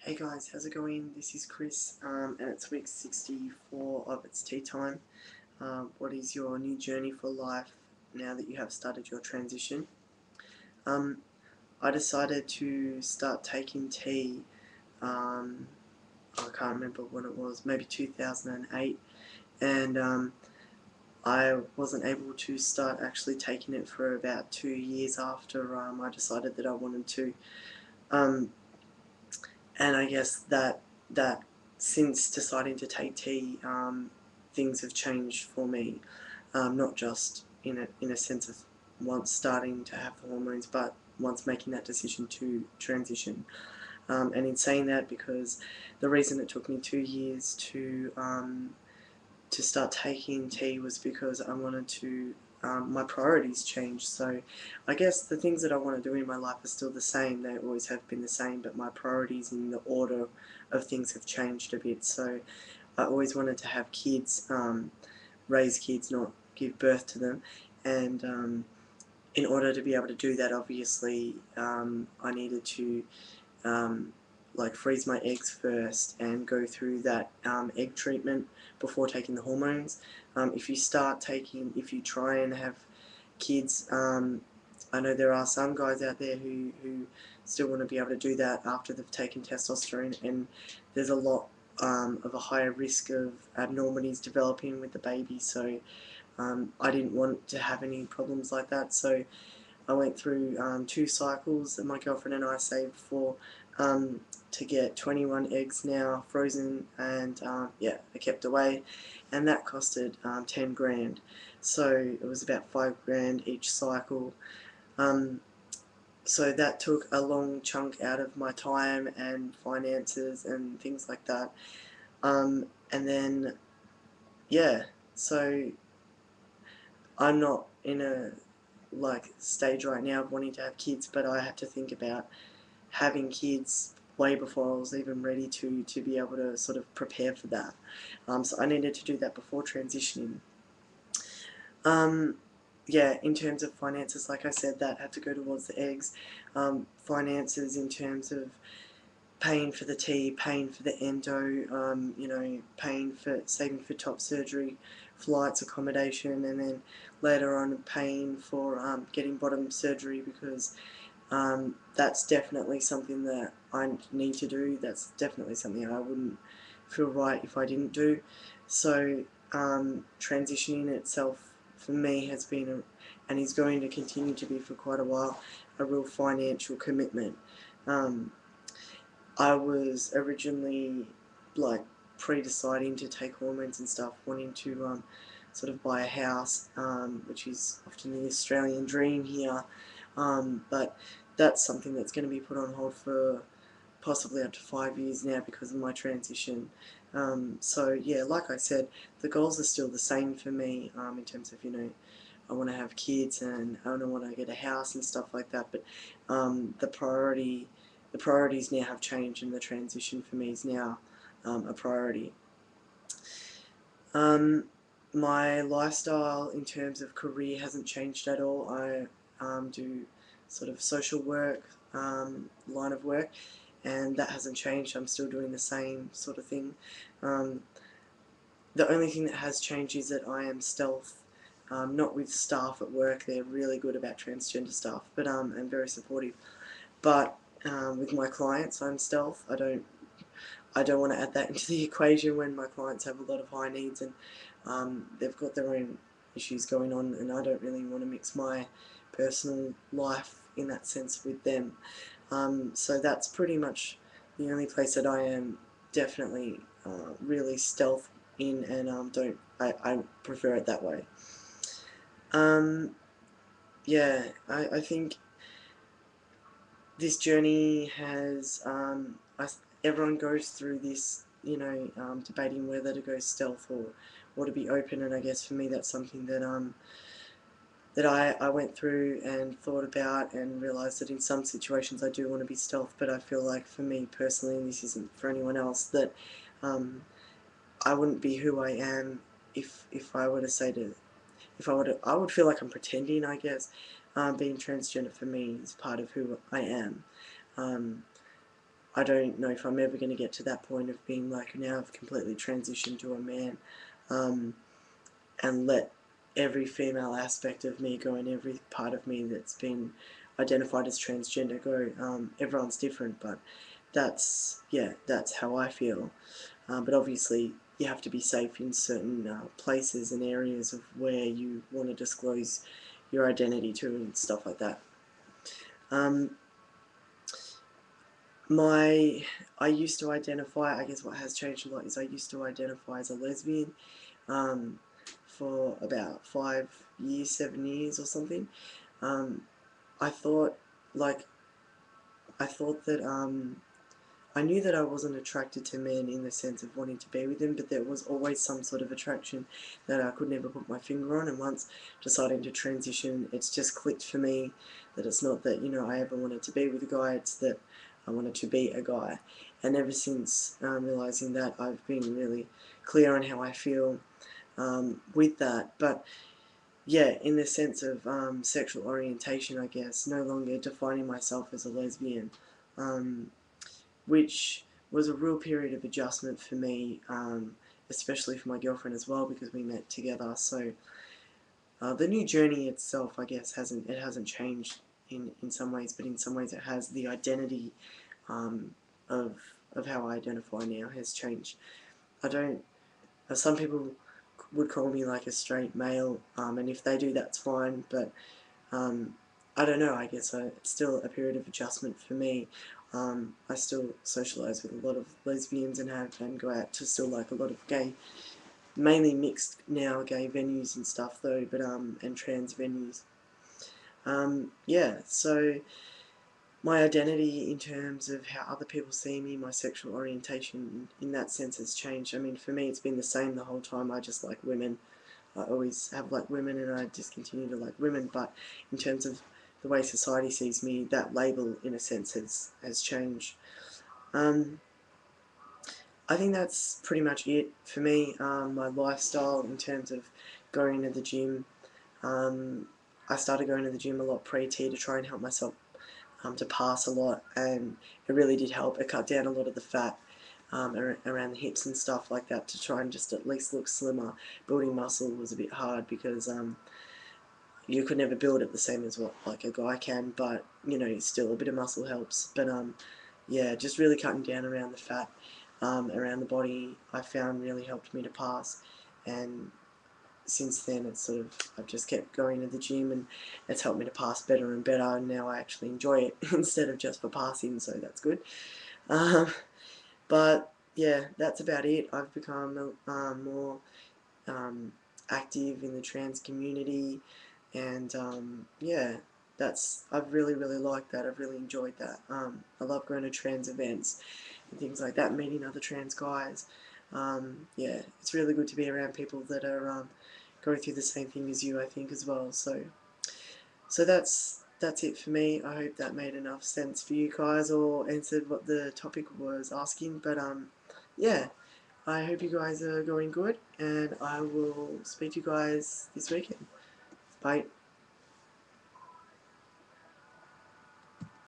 Hey guys, how's it going? This is Kris, and it's week 64 of It's Tea Time. What is your new journey for life now that you have started your transition? Um, I decided to start taking tea, um, I can't remember when it was, maybe 2008, and I wasn't able to start actually taking it for about 2 years after I decided that I wanted to. Um, and I guess that since deciding to take tea, things have changed for me. Not just in a sense of once starting to have the hormones, but once making that decision to transition. And in saying that, because the reason it took me 2 years to start taking tea was because I wanted to, my priorities changed. So I guess the things that I want to do in my life are still the same. They always have been the same, but my priorities in the order of things have changed a bit. So I always wanted to have kids, raise kids, not give birth to them. And in order to be able to do that, obviously, I needed to um, like freeze my eggs first and go through that egg treatment before taking the hormones. If you try and have kids, I know there are some guys out there who still want to be able to do that after they've taken testosterone, and there's a lot of a higher risk of abnormalities developing with the baby. So I didn't want to have any problems like that. So I went through 2 cycles that my girlfriend and I saved for um, to get 21 eggs now frozen, and yeah, I kept away, and that costed 10 grand. So it was about 5 grand each cycle. Um, so that took a long chunk out of my time and finances and things like that. And then, yeah, so I'm not in a stage right now of wanting to have kids, but I had to think about having kids way before I was even ready to be able to sort of prepare for that. So I needed to do that before transitioning. Um, yeah, in terms of finances, like I said, that had to go towards the eggs. Finances in terms of paying for the tea, paying for the endo, paying for saving for top surgery, flights, accommodation, and then later on paying for getting bottom surgery, because that's definitely something that I need to do. That's definitely something I wouldn't feel right if I didn't do. So transitioning itself for me has been, and is going to continue to be for quite a while, a real financial commitment. Um, I was originally like pre-deciding to take hormones and stuff, wanting to sort of buy a house, which is often the Australian dream here. But that's something that's going to be put on hold for possibly up to 5 years now because of my transition. So yeah, like I said, the goals are still the same for me, in terms of, I want to have kids and I don't want to get a house and stuff like that. But the priorities now have changed, and the transition for me is now a priority. Um, my lifestyle in terms of career hasn't changed at all. I do sort of social work, line of work, and that hasn't changed. I'm still doing the same sort of thing. Um, the only thing that has changed is that I am stealth, not with staff at work. They're really good about transgender stuff, but and very supportive. But with my clients, I'm stealth. I don't want to add that into the equation when my clients have a lot of high needs, and they've got their own issues going on, and I don't really want to mix my personal life in that sense with them. So that's pretty much the only place that I am definitely really stealth in, and I prefer it that way. Um, yeah, I think this journey has, everyone goes through this, debating whether to go stealth or to be open, and I guess for me that's something that I went through and thought about, and realised that in some situations I do want to be stealth, but I feel like for me personally, and this isn't for anyone else, that um, I wouldn't be who I am if I were to say to, if I were to, I would feel like I'm pretending, I guess. Being transgender for me is part of who I am. Um, I don't know if I'm ever going to get to that point of being like, now I've completely transitioned to a man, um, and let every female aspect of me go and every part of me that's been identified as transgender go. Everyone's different, but that's how I feel. But obviously, you have to be safe in certain places and areas of where you want to disclose your identity to and stuff like that. Um, I used to identify, I guess what has changed a lot is I used to identify as a lesbian um, for about 5 years, 7 years or something. Um, I thought, like, I thought that I knew that I wasn't attracted to men in the sense of wanting to be with them, but there was always some sort of attraction that I could never put my finger on. And once deciding to transition, it's just clicked for me that it's not that, I ever wanted to be with a guy, it's that I wanted to be a guy. And ever since realising that, I've been really clear on how I feel with that. But yeah, in the sense of sexual orientation, I guess, no longer defining myself as a lesbian. Um, which was a real period of adjustment for me, especially for my girlfriend as well, because we met together. So the new journey itself, I guess, hasn't changed in some ways, but in some ways it has. The identity um, of of how I identify now has changed. I don't. Some people would call me like a straight male, and if they do, that's fine. But um, I don't know, I guess it's still a period of adjustment for me. I still socialise with a lot of lesbians and go out to still like a lot of gay, mainly mixed now gay venues and stuff though, but and trans venues. Yeah, so my identity in terms of how other people see me, my sexual orientation in that sense has changed. I mean, for me it's been the same the whole time. I just like women. I always have liked women and I just continue to like women, but in terms of the way society sees me, that label in a sense has changed. Um, I think that's pretty much it for me. My lifestyle in terms of going to the gym. Um, I started going to the gym a lot pre-T to try and help myself to pass a lot, and it really did help. It cut down a lot of the fat around the hips and stuff like that to try and just at least look slimmer. Building muscle was a bit hard because you could never build it the same as what like a guy can, but still a bit of muscle helps. But yeah, just really cutting down around the fat around the body, I found really helped me to pass. And since then, it's sort of I've just kept going to the gym, and it's helped me to pass better and better. And now I actually enjoy it instead of just for passing, so that's good. Um, but yeah, that's about it. I've become more um, active in the trans community, and yeah, I've really liked that. I've really enjoyed that. I love going to trans events and things like that, meeting other trans guys. Yeah, it's really good to be around people that are going through the same thing as you, I think, as well. So that's it for me. I hope that made enough sense for you guys or answered what the topic was asking. But yeah, I hope you guys are going good, and I will speak to you guys this weekend. Bye.